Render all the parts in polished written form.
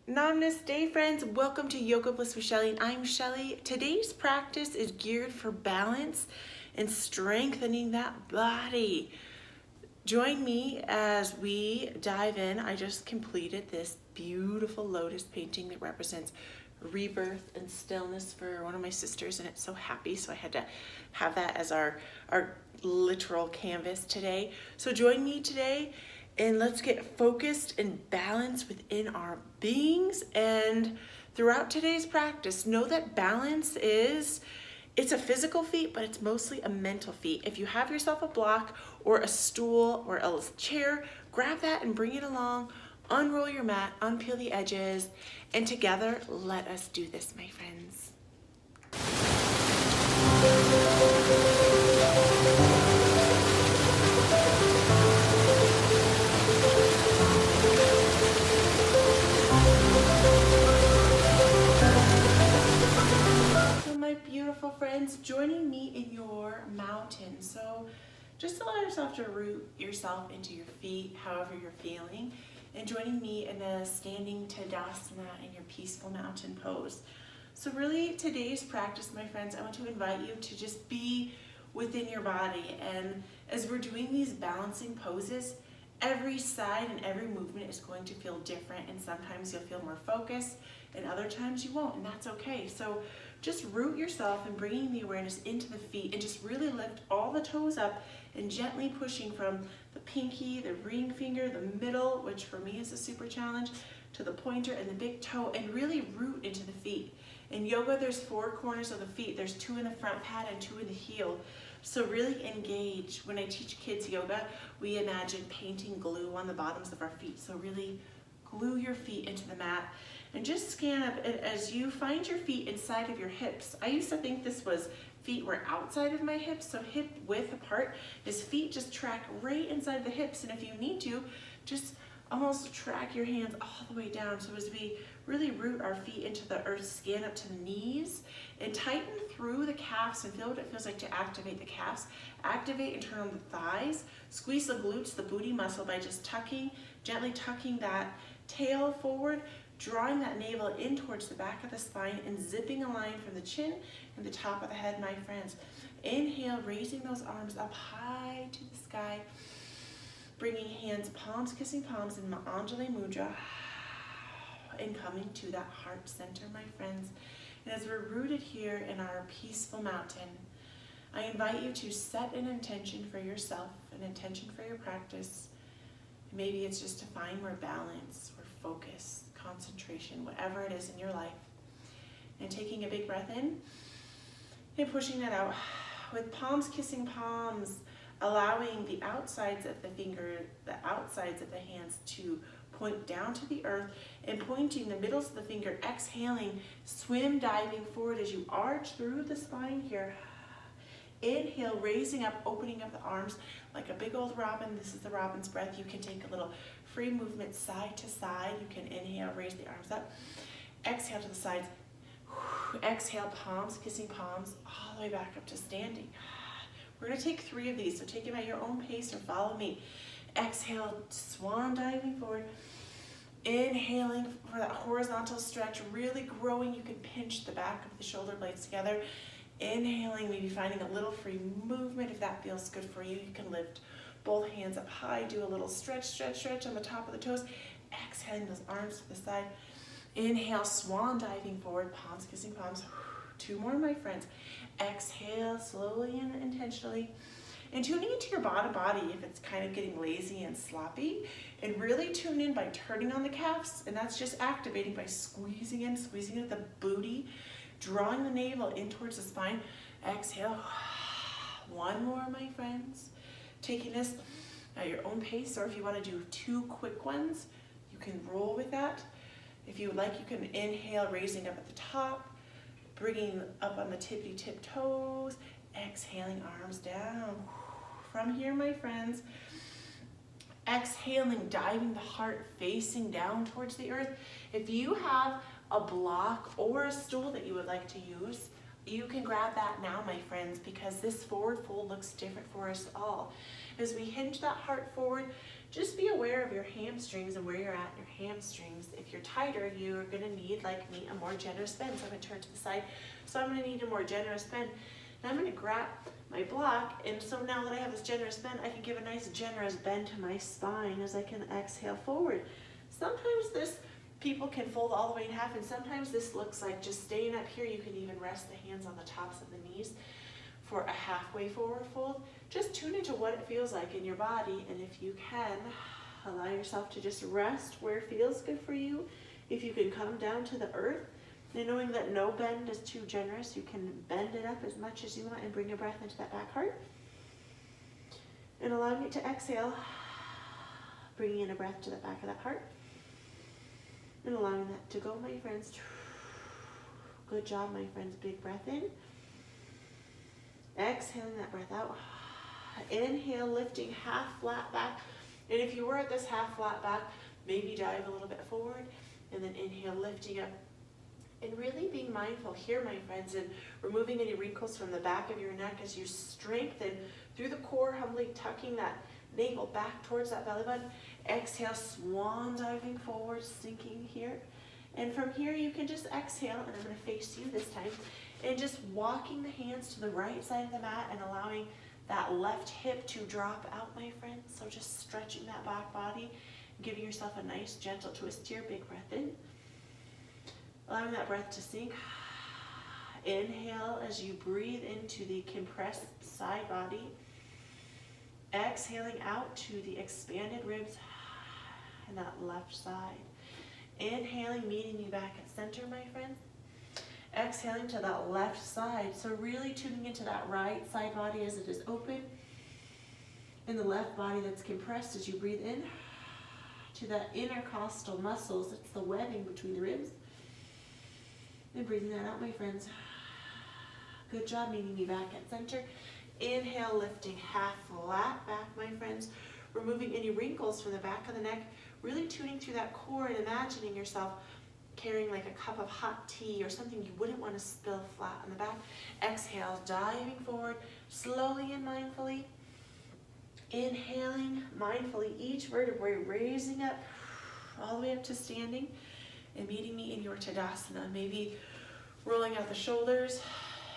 Namaste Friends, welcome to Yoga Bliss with Shelly, and I'm Shelly. Today's practice is geared for balance and strengthening that body. Join me as we dive in. I just completed this beautiful lotus painting that represents rebirth and stillness for one of my sisters, and it's so happy, so I had to have that as our literal canvas today. So join me today and let's get focused and balanced within our beings. And throughout today's practice, know that balance it's a physical feat, but it's mostly a mental feat. If you have yourself a block or a stool or a chair, grab that and bring it along. Unroll your mat, unpeel the edges, and together, let us do this, my friends. Beautiful friends, joining me in your mountain. So just allow yourself to root yourself into your feet however you're feeling, and joining me in a standing Tadasana in your peaceful mountain pose. So really today's practice, my friends, I want to invite you to just be within your body, and as we're doing these balancing poses, every side and every movement is going to feel different, and sometimes you'll feel more focused and other times you won't, and that's okay. So just root yourself and bringing the awareness into the feet, and just really lift all the toes up and gently pushing from the pinky, the ring finger, the middle, which for me is a super challenge, to the pointer and the big toe, and really root into the feet. In yoga, there's 4 corners of the feet. There's 2 in the front pad and 2 in the heel. So really engage. When I teach kids yoga, we imagine painting glue on the bottoms of our feet. So really glue your feet into the mat and just scan up as you find your feet inside of your hips. I used to think this was feet were outside of my hips, so hip width apart. His feet just track right inside the hips, and if you need to, just almost track your hands all the way down. So as we really root our feet into the earth, scan up to the knees and tighten through the calves and feel what it feels like to activate the calves. Activate and turn on the thighs. Squeeze the glutes, the booty muscle, by just gently tucking that tail forward, drawing that navel in towards the back of the spine, and zipping a line from the chin and the top of the head, my friends. Inhale, raising those arms up high to the sky. Bringing hands, palms kissing palms in Anjali Mudra, and coming to that heart center, my friends. And as we're rooted here in our peaceful mountain, I invite you to set an intention for yourself, an intention for your practice. Maybe it's just to find more balance or focus, concentration, whatever it is in your life. And taking a big breath in and pushing that out with palms kissing palms, allowing the outsides of the finger, the outsides of the hands to point down to the earth, and pointing the middles of the finger, exhaling, swim diving forward as you arch through the spine here. Inhale, raising up, opening up the arms like a big old robin. This is the robin's breath. You can take a little free movement side to side. You can inhale, raise the arms up. Exhale to the sides. Exhale, palms kissing palms, all the way back up to standing. We're going to take 3 of these, so take them at your own pace or follow me. Exhale, swan diving forward. Inhaling for that horizontal stretch, really growing. You can pinch the back of the shoulder blades together. Inhaling, maybe finding a little free movement. If that feels good for you, you can lift both hands up high, do a little stretch on the top of the toes. Exhaling those arms to the side. Inhale, swan diving forward, palms kissing palms. 2 more, my friends. Exhale slowly and intentionally. And tuning into your bottom body if it's kind of getting lazy and sloppy. And really tune in by turning on the calves. And that's just activating by squeezing in at the booty, drawing the navel in towards the spine. Exhale. 1 more, my friends. Taking this at your own pace, or if you want to do 2 quick ones, you can roll with that. If you would like, you can inhale, raising up at the top, bringing up on the tippy-tip toes, exhaling, arms down. From here, my friends, exhaling, diving the heart facing down towards the earth. If you have a block or a stool that you would like to use, you can grab that now, my friends, because this forward fold looks different for us all. As we hinge that heart forward, just be aware of your hamstrings and where you're at in your hamstrings. If you're tighter, you're gonna need, like me, a more generous bend. So I'm gonna turn to the side. So I'm gonna need a more generous bend. And I'm gonna grab my block, and so now that I have this generous bend, I can give a nice generous bend to my spine as I can exhale forward. Sometimes people can fold all the way in half, and sometimes this looks like just staying up here. You can even rest the hands on the tops of the knees for a halfway forward fold. Just tune into what it feels like in your body, and if you can, allow yourself to just rest where it feels good for you. If you can come down to the earth, and knowing that no bend is too generous, you can bend it up as much as you want and bring your breath into that back heart. And allowing it to exhale, bringing in a breath to the back of that heart. And allowing that to go, my friends. Good job, my friends. Big breath in. Exhaling that breath out. Inhale, lifting half flat back. And if you were at this half flat back, maybe dive a little bit forward. And then inhale, lifting up. And really being mindful here, my friends, and removing any wrinkles from the back of your neck as you strengthen through the core, humbly tucking that navel back towards that belly button. Exhale, swan diving forward, sinking here. And from here, you can just exhale, and I'm going to face you this time, and just walking the hands to the right side of the mat and allowing that left hip to drop out, my friends. So just stretching that back body, giving yourself a nice, gentle twist here. Big breath in. Allowing that breath to sink. Inhale as you breathe into the compressed side body. Exhaling out to the expanded ribs and that left side. Inhaling, meeting you back at center, my friends. Exhaling to that left side. So really tuning into that right side body as it is open. And the left body that's compressed as you breathe in to that intercostal muscles. It's the webbing between the ribs. And breathing that out, my friends. Good job, meeting me back at center. Inhale, lifting half flat back, my friends. Removing any wrinkles from the back of the neck. Really tuning through that core and imagining yourself carrying like a cup of hot tea or something you wouldn't want to spill flat on the back. Exhale, diving forward, slowly and mindfully. Inhaling mindfully, each vertebrae raising up all the way up to standing. And meeting me in your Tadasana, maybe rolling out the shoulders.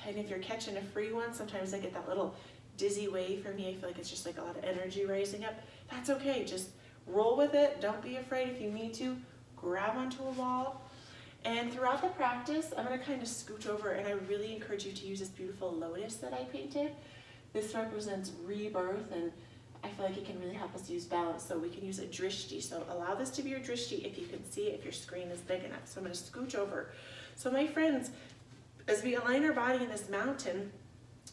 And if you're catching a free one, sometimes I get that little dizzy wave. For me, I feel like it's just like a lot of energy rising up. That's okay, just roll with it. Don't be afraid if you need to. Grab onto a wall. And throughout the practice, I'm gonna kind of scooch over, and I really encourage you to use this beautiful lotus that I painted. This represents rebirth, and I feel like it can really help us use balance, so we can use a drishti. So allow this to be your drishti if you can see it, if your screen is big enough. So I'm going to scooch over. So my friends, as we align our body in this mountain,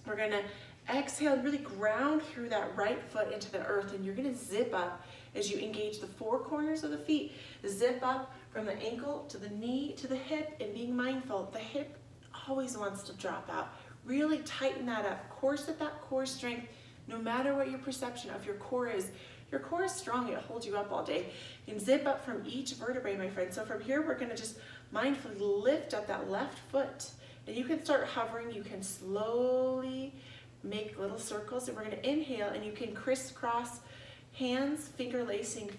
we're going to exhale and really ground through that right foot into the earth, and you're going to zip up as you engage the four corners of the feet. Zip up from the ankle to the knee to the hip, and being mindful, the hip always wants to drop out. Really tighten that up. Corset that core strength. No matter what your perception of your core is strong, it'll hold you up all day. You can zip up from each vertebrae, my friend. So from here, we're gonna just mindfully lift up that left foot. And you can start hovering, you can slowly make little circles. And we're gonna inhale, and you can crisscross hands, finger lacing,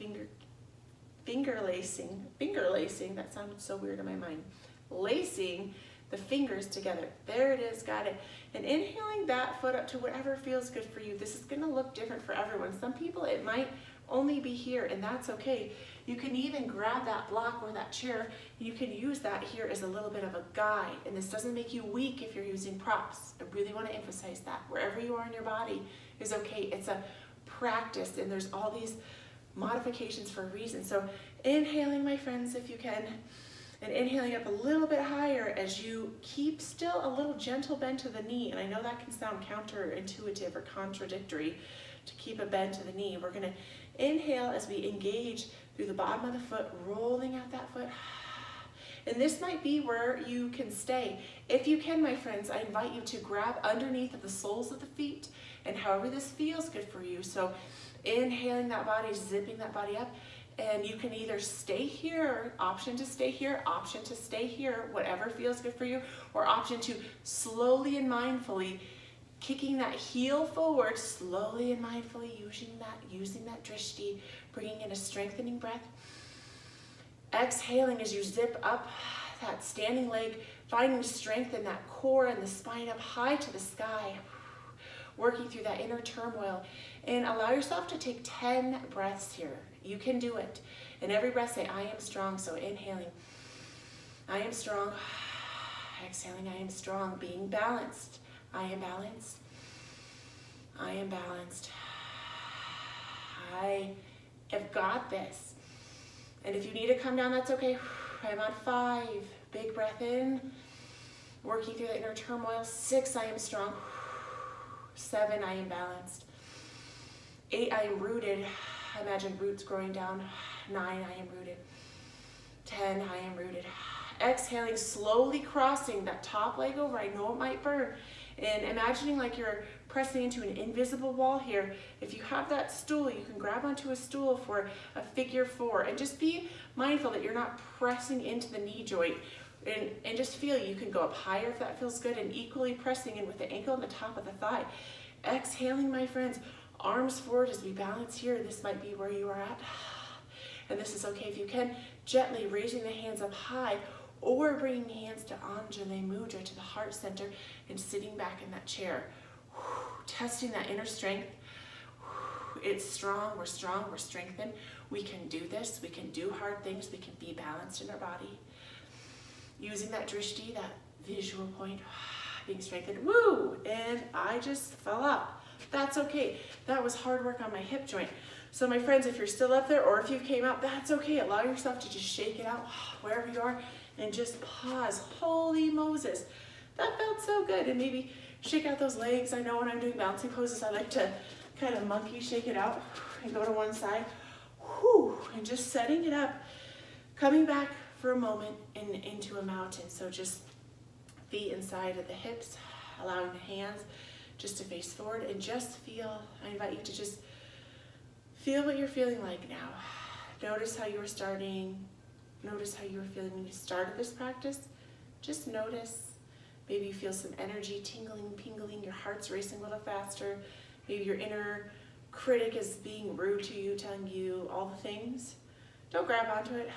that sounded so weird in my mind. Lacing the fingers together. There it is, got it. And inhaling that foot up to whatever feels good for you. This is gonna look different for everyone. Some people, it might only be here, and that's okay. You can even grab that block or that chair, and you can use that here as a little bit of a guide. And this doesn't make you weak if you're using props. I really wanna emphasize that. Wherever you are in your body is okay. It's a practice, and there's all these modifications for a reason. So inhaling, my friends, if you can, and inhaling up a little bit higher as you keep still a little gentle bend to the knee. And I know that can sound counterintuitive or contradictory to keep a bend to the knee. We're gonna inhale as we engage through the bottom of the foot, rolling out that foot. And this might be where you can stay. If you can, my friends, I invite you to grab underneath of the soles of the feet, and however this feels good for you. So inhaling that body, zipping that body up. And you can either stay here, option to stay here, option to stay here, whatever feels good for you, or option to slowly and mindfully kicking that heel forward, slowly and mindfully using that drishti, bringing in a strengthening breath. Exhaling as you zip up that standing leg, finding strength in that core and the spine up high to the sky, working through that inner turmoil. And allow yourself to take 10 breaths here. You can do it. And every breath say, I am strong. So inhaling, I am strong. Exhaling, I am strong. Being balanced. I am balanced. I am balanced. I have got this. And if you need to come down, that's okay. I'm on 5. Big breath in. Working through the inner turmoil. 6, I am strong. 7, I am balanced. 8, I am rooted. Imagine roots growing down. 9, I am rooted. 10, I am rooted. Exhaling, slowly crossing that top leg over. I know it might burn. And imagining like you're pressing into an invisible wall here. If you have that stool, you can grab onto a stool for a figure 4. And just be mindful that you're not pressing into the knee joint. And just feel you can go up higher if that feels good, and equally pressing in with the ankle and the top of the thigh. Exhaling, my friends, arms forward as we balance here. This might be where you are at. And this is okay if you can. Gently raising the hands up high, or bringing the hands to Anjali Mudra, to the heart center, and sitting back in that chair. Testing that inner strength. It's strong, we're strengthened. We can do this, we can do hard things, we can be balanced in our body. Using that drishti, that visual point, being strengthened. Woo! And I just fell out. That's okay. That was hard work on my hip joint. So my friends, if you're still up there, or if you came out, that's okay. Allow yourself to just shake it out wherever you are and just pause. Holy Moses. That felt so good. And maybe shake out those legs. I know when I'm doing bouncing poses, I like to kind of monkey shake it out and go to one side. Whew, and just setting it up. Coming back for a moment and into a mountain. So just feet inside of the hips, allowing the hands just to face forward, and just feel, I invite you to just feel what you're feeling like now. Notice how you were starting. Notice how you were feeling when you started this practice. Just notice. Maybe you feel some energy tingling, pingling, your heart's racing a little faster. Maybe your inner critic is being rude to you, telling you all the things. Don't grab onto it.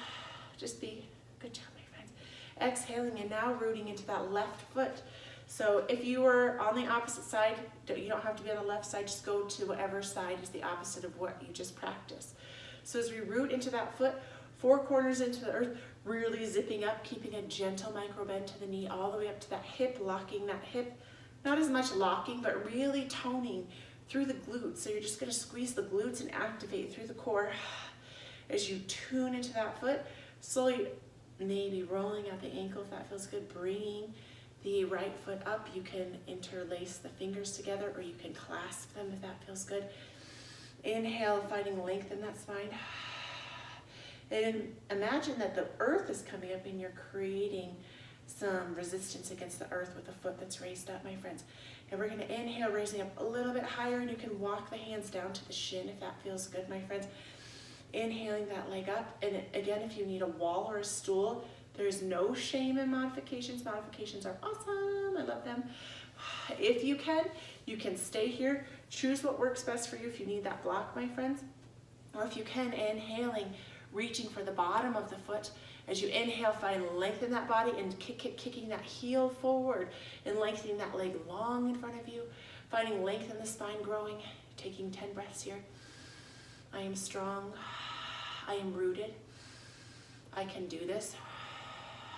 Just be. Good job, my friends. Exhaling and now rooting into that left foot. So if you were on the opposite side, you don't have to be on the left side, just go to whatever side is the opposite of what you just practiced. So as we root into that foot, 4 corners into the earth, really zipping up, keeping a gentle micro bend to the knee all the way up to that hip, locking that hip, not as much locking, but really toning through the glutes. So you're just gonna squeeze the glutes and activate through the core as you tune into that foot, slowly maybe rolling out the ankle if that feels good, bringing the right foot up. You can interlace the fingers together, or you can clasp them if that feels good. Inhale, finding length in that spine. And imagine that the earth is coming up and you're creating some resistance against the earth with the foot that's raised up, my friends. And we're gonna inhale, raising up a little bit higher, and you can walk the hands down to the shin if that feels good, my friends. Inhaling that leg up. And again, if you need a wall or a stool, there's no shame in modifications. Modifications are awesome. I love them. If you can stay here. Choose what works best for you if you need that block, my friends. Or if you can, inhaling, reaching for the bottom of the foot. As you inhale, find length in that body and kicking that heel forward and lengthening that leg long in front of you. Finding length in the spine growing. Taking 10 breaths here. I am strong. I am rooted. I can do this.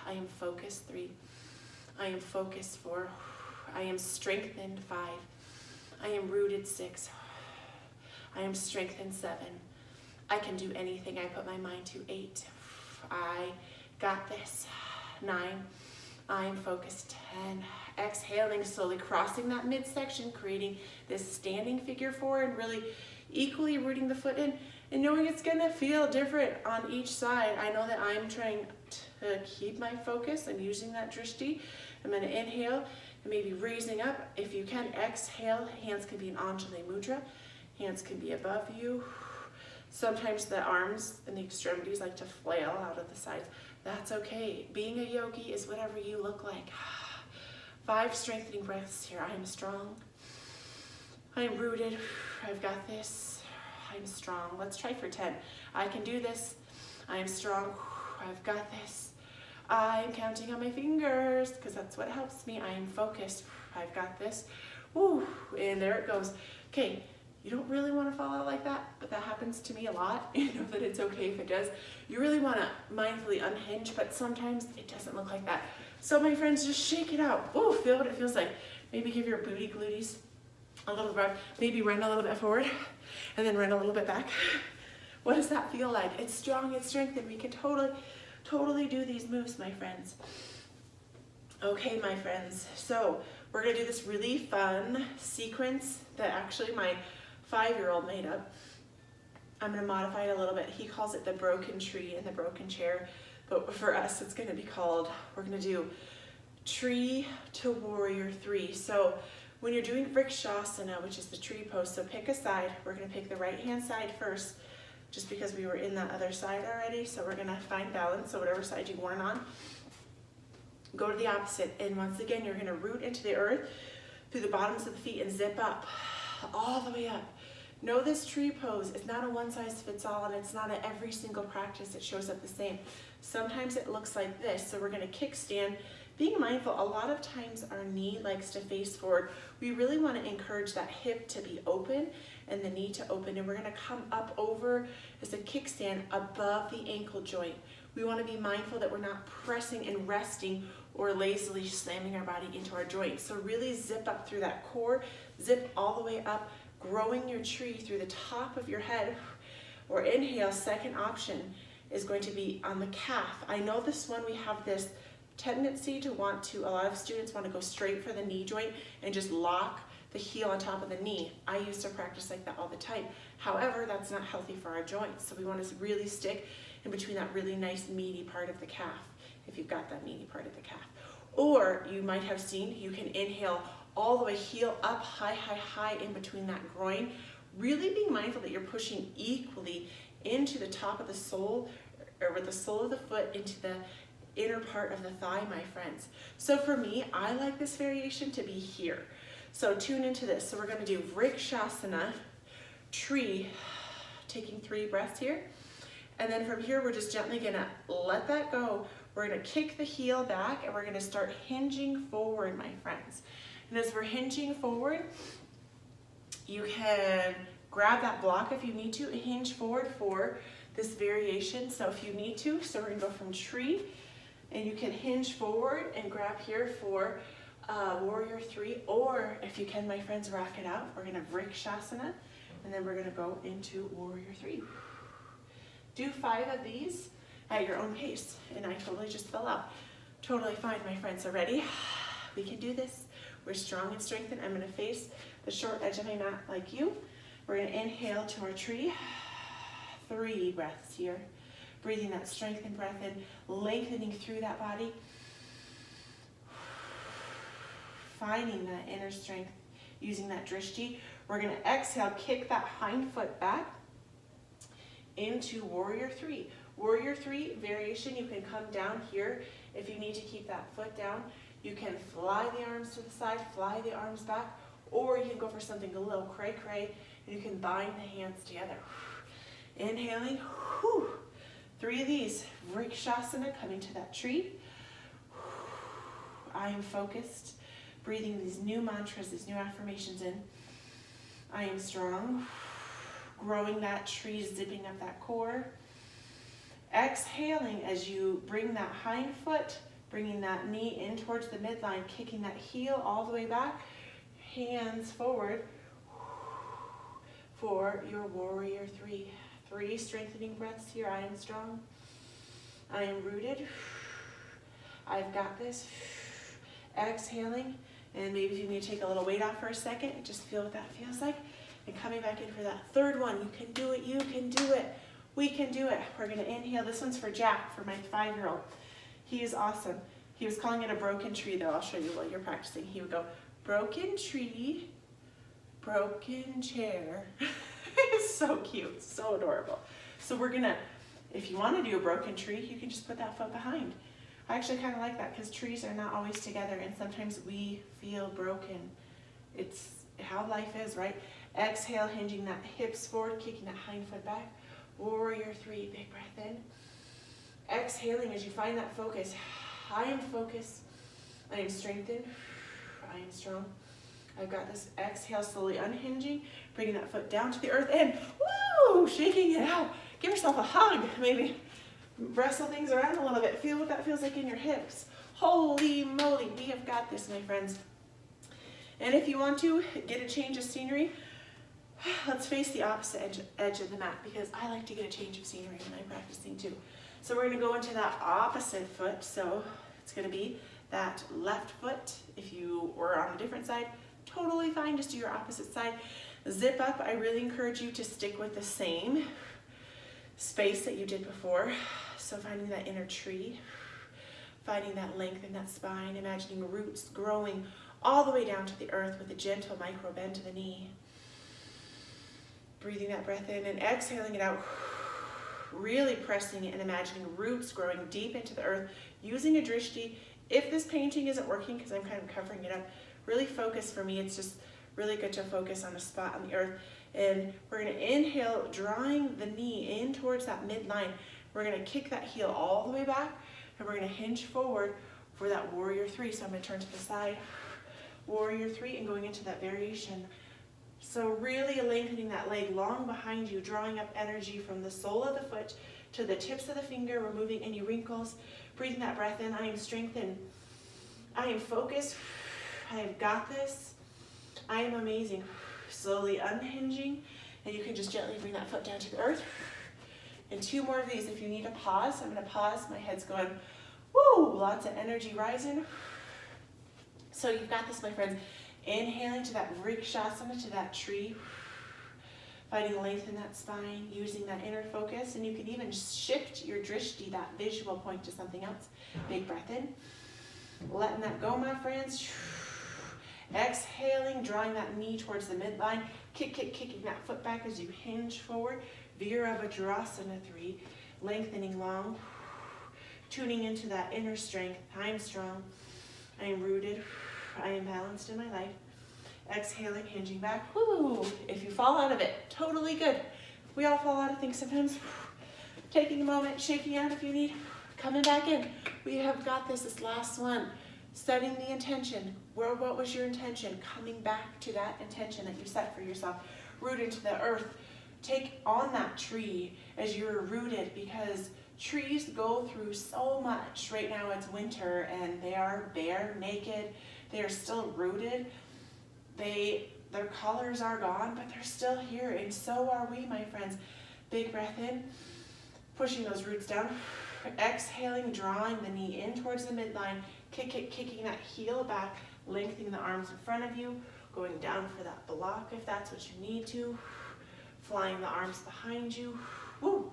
I am focused, 3. I am focused, 4. I am strengthened, 5. I am rooted, 6. I am strengthened, 7. I can do anything I put my mind to, 8. I got this, 9. I am focused, 10. Exhaling, slowly crossing that midsection, creating this standing figure 4, and really equally rooting the foot in, and knowing it's gonna feel different on each side. I know that I'm trying to keep my focus. I'm using that drishti. I'm gonna inhale and maybe raising up. If you can, exhale. Hands can be in Anjali Mudra. Hands can be above you. Sometimes the arms and the extremities like to flail out of the sides. That's okay. Being a yogi is whatever you look like. 5 strengthening breaths here. I am strong. I am rooted. I've got this. I'm strong. Let's try for 10. I can do this. I am strong. I've got this. I'm counting on my fingers because that's what helps me. I am focused. I've got this. Woo, and there it goes. Okay, you don't really want to fall out like that, but that happens to me a lot. You know that it's okay if it does. You really want to mindfully unhinge, but sometimes it doesn't look like that. So my friends, just shake it out. Ooh, feel what it feels like. Maybe give your booty glutes a little breath. Maybe run a little bit forward and then run a little bit back. What does that feel like? It's strong, it's strengthened. We can totally do these moves, my friends. Okay, my friends. So we're gonna do this really fun sequence that actually my 5-year-old made up. I'm gonna modify it a little bit. He calls it the broken tree and the broken chair. But for us, it's gonna be called, we're gonna do tree to warrior 3. So when you're doing vrikshasana, which is the tree pose, so pick a side. We're gonna pick the right hand side first, just because we were in that other side already. So we're gonna find balance. So whatever side you weren't on, go to the opposite. And once again, you're gonna root into the earth through the bottoms of the feet and zip up, all the way up. Know this tree pose is not a one-size-fits-all, and it's not at every single practice it shows up the same. Sometimes it looks like this. So we're gonna kickstand, being mindful, a lot of times our knee likes to face forward. We really wanna encourage that hip to be open and the knee to open, and we're gonna come up over as a kickstand above the ankle joint. We wanna be mindful that we're not pressing and resting or lazily slamming our body into our joints. So really zip up through that core, zip all the way up, growing your tree through the top of your head. Or inhale, second option is going to be on the calf. I know this one, we have this tendency to want to, a lot of students want to go straight for the knee joint and just lock the heel on top of the knee. I used to practice like that all the time. However, that's not healthy for our joints. So we want to really stick in between that really nice meaty part of the calf, if you've got that meaty part of the calf. Or you might have seen, you can inhale all the way, heel up, high in between that groin. Really being mindful that you're pushing equally into the top of the sole, or with the sole of the foot into the inner part of the thigh, my friends. So for me, I like this variation to be here. So tune into this. So we're gonna do vrikshasana, tree, taking 3 breaths here. And then from here, we're just gently gonna let that go. We're gonna kick the heel back and we're gonna start hinging forward, my friends. And as we're hinging forward, you can grab that block if you need to, hinge forward for this variation. So if you need to, so we're gonna go from tree, and you can hinge forward and grab here for warrior 3, or if you can, my friends, rock it out. We're gonna vrikshasana, and then we're gonna go into warrior 3. Do 5 of these at your own pace, and I totally just fell out. Totally fine, my friends. So ready? We can do this. We're strong and strengthened. I'm gonna face the short edge of my mat like you. We're gonna inhale to our tree. 3 breaths here. Breathing that strengthened breath in, lengthening through that body. Finding that inner strength, using that drishti. We're gonna exhale, kick that hind foot back into warrior 3. Warrior 3 variation, you can come down here if you need to keep that foot down. You can fly the arms to the side, fly the arms back, or you can go for something a little cray-cray, and you can bind the hands together. Inhaling, 3 of these. Vrikshasana, coming to that tree. I am focused, breathing these new mantras, these new affirmations in. I am strong, growing that tree, zipping up that core. Exhaling as you bring that hind foot, bringing that knee in towards the midline, kicking that heel all the way back, hands forward for your warrior 3. 3 strengthening breaths here. I am strong. I am rooted. I've got this. Exhaling, and maybe if you need to take a little weight off for a second, just feel what that feels like. And coming back in for that 3rd one. You can do it. You can do it. We can do it. We're going to inhale. This one's for Jack, for my 5-year-old. He is awesome. He was calling it a broken tree, though. I'll show you while you're practicing. He would go, broken tree, broken chair. It's so cute, so adorable. So we're gonna, if you want to do a broken tree, you can just put that foot behind. I actually kind of like that because trees are not always together and sometimes we feel broken. It's how life is, right? Exhale, hinging that hips forward, kicking that hind foot back. Warrior three, big breath in. Exhaling as you find that focus. I am focused. I am strengthened. I am strong. I've got this. Exhale, slowly unhinging, bringing that foot down to the earth and woo, shaking it out. Give yourself a hug. Maybe wrestle things around a little bit. Feel what that feels like in your hips. Holy moly, we have got this, my friends. And if you want to get a change of scenery, let's face the opposite edge of the mat because I like to get a change of scenery when I'm practicing too. So we're going to go into that opposite foot. So it's going to be that left foot. If you were on a different side, totally fine. Just do your opposite side. Zip up. I really encourage you to stick with the same space that you did before. So finding that inner tree, finding that length in that spine, imagining roots growing all the way down to the earth with a gentle micro bend to the knee. Breathing that breath in and exhaling it out. Really pressing it and imagining roots growing deep into the earth using a drishti. If this painting isn't working, because I'm kind of covering it up, really focus. For me, it's just really good to focus on a spot on the earth. And we're going to inhale, drawing the knee in towards that midline. We're going to kick that heel all the way back, and we're going to hinge forward for that warrior three. So I'm going to turn to the side, warrior three, and going into that variation. So really lengthening that leg long behind you, drawing up energy from the sole of the foot to the tips of the finger, removing any wrinkles. Breathing that breath in, I am strengthened. I am focused. I have got this. I am amazing. Slowly unhinging, and you can just gently bring that foot down to the earth. And two more of these. If you need a pause, I'm going to pause. My head's going, woo, lots of energy rising. So you've got this, my friends. Inhaling to that vrikshasana, to that tree. Finding length in that spine, using that inner focus. And you can even shift your drishti, that visual point, to something else. Big breath in. Letting that go, my friends. Exhaling, drawing that knee towards the midline. Kicking that foot back as you hinge forward. Virabhadrasana 3. Lengthening long. Tuning into that inner strength. I am strong. I am rooted. I am balanced in my life. Exhaling, hinging back. Woo! If you fall out of it, totally good. We all fall out of things sometimes. Taking a moment, shaking out if you need. Coming back in. We have got this last one. Setting the intention. What was your intention? Coming back to that intention that you set for yourself. Root into the earth. Take on that tree as you're rooted, because trees go through so much. Right now it's winter and they are bare, naked. They are still rooted. Their colors are gone, but they're still here, and so are we, my friends. Big breath in, pushing those roots down. Exhaling, drawing the knee in towards the midline, kicking that heel back, lengthening the arms in front of you, going down for that block if that's what you need to, flying the arms behind you. Woo!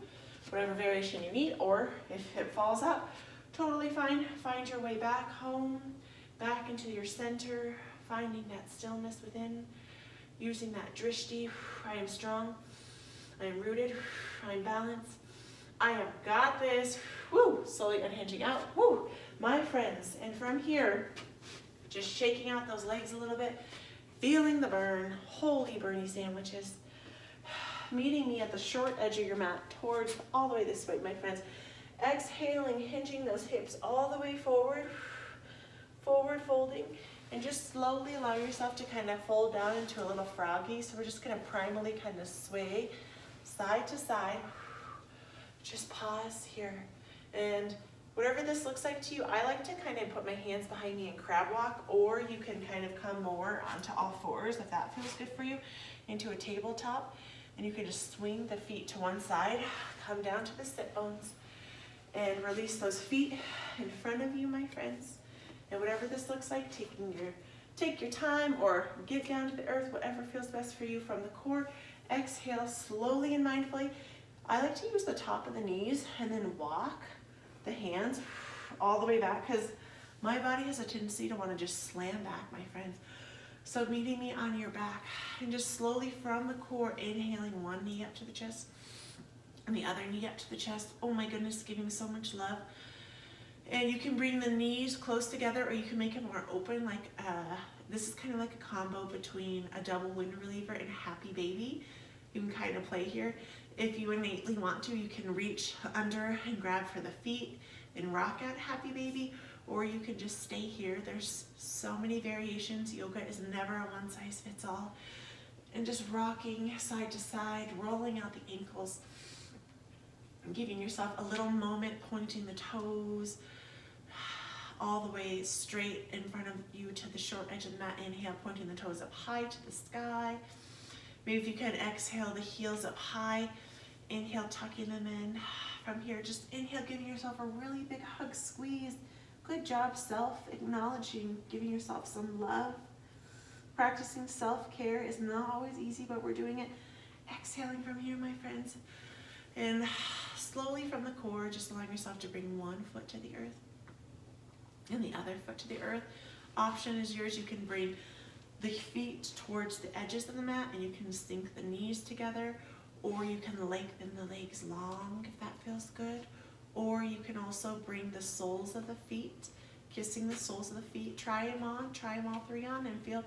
Whatever variation you need, or if it falls out, totally fine. Find your way back home, back into your center, finding that stillness within, using that drishti. I am strong. I am rooted. I am balanced. I have got this. Woo! Slowly unhinging out. Woo! My friends. And from here, just shaking out those legs a little bit, feeling the burn. Holy Bernie sandwiches. Meeting me at the short edge of your mat, towards all the way this way, my friends. Exhaling, hinging those hips all the way forward. Forward folding. And just slowly allow yourself to kind of fold down into a little froggy. So we're just going to primally kind of sway side to side. Just pause here. And whatever this looks like to you, I like to kind of put my hands behind me and crab walk, or you can kind of come more onto all fours if that feels good for you, into a tabletop. And you can just swing the feet to one side, come down to the sit bones, and release those feet in front of you, my friends. And whatever this looks like, take your time, or get down to the earth, whatever feels best for you from the core. Exhale slowly and mindfully. I like to use the top of the knees and then walk the hands all the way back, because my body has a tendency to want to just slam back, my friends. So meeting me on your back, and just slowly from the core, inhaling one knee up to the chest, And the other knee up to the chest. Oh my goodness, giving so much love. And you can bring the knees close together, or you can make it more open. Like this is kind of like a combo between a double wind reliever and happy baby. You can kind of play here. If you innately want to, you can reach under and grab for the feet and rock at happy baby, or you can just stay here. There's so many variations. Yoga is never a one size fits all. And just rocking side to side, rolling out the ankles, giving yourself a little moment, pointing the toes all the way straight in front of you to the short edge of the mat. Inhale, pointing the toes up high to the sky. Maybe if you can exhale the heels up high. Inhale, tucking them in. From here, just inhale, giving yourself a really big hug, squeeze. Good job, self-acknowledging, giving yourself some love. Practicing self-care is not always easy, but we're doing it. Exhaling from here, my friends. And slowly from the core, just allowing yourself to bring one foot to the earth and the other foot to the earth. Option is yours. You can bring the feet towards the edges of the mat and you can sink the knees together, or you can lengthen the legs long if that feels good. Or you can also bring the soles of the feet, kissing the soles of the feet. Try them on, try them all three on, and feel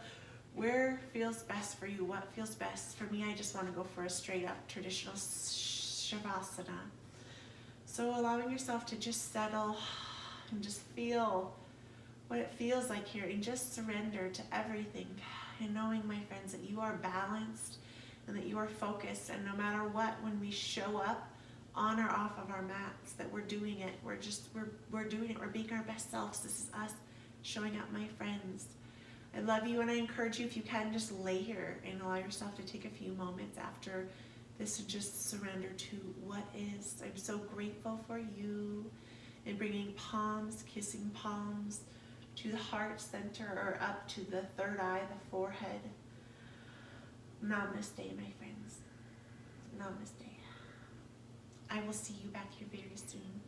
where feels best for you, what feels best. For me, I just want to go for a straight up traditional Shavasana. So allowing yourself to just settle and just feel what it feels like here, and just surrender to everything, and knowing, my friends, that you are balanced and that you are focused, and no matter what, when we show up on or off of our mats, that we're doing it. We're doing it. We're being our best selves. This is us showing up, my friends. I love you, and I encourage you, if you can, just lay here and allow yourself to take a few moments after this and just surrender to what is. I'm so grateful for you, and bringing palms, kissing palms to the heart center or up to the third eye, the forehead. Namaste, my friends. Namaste. I will see you back here very soon.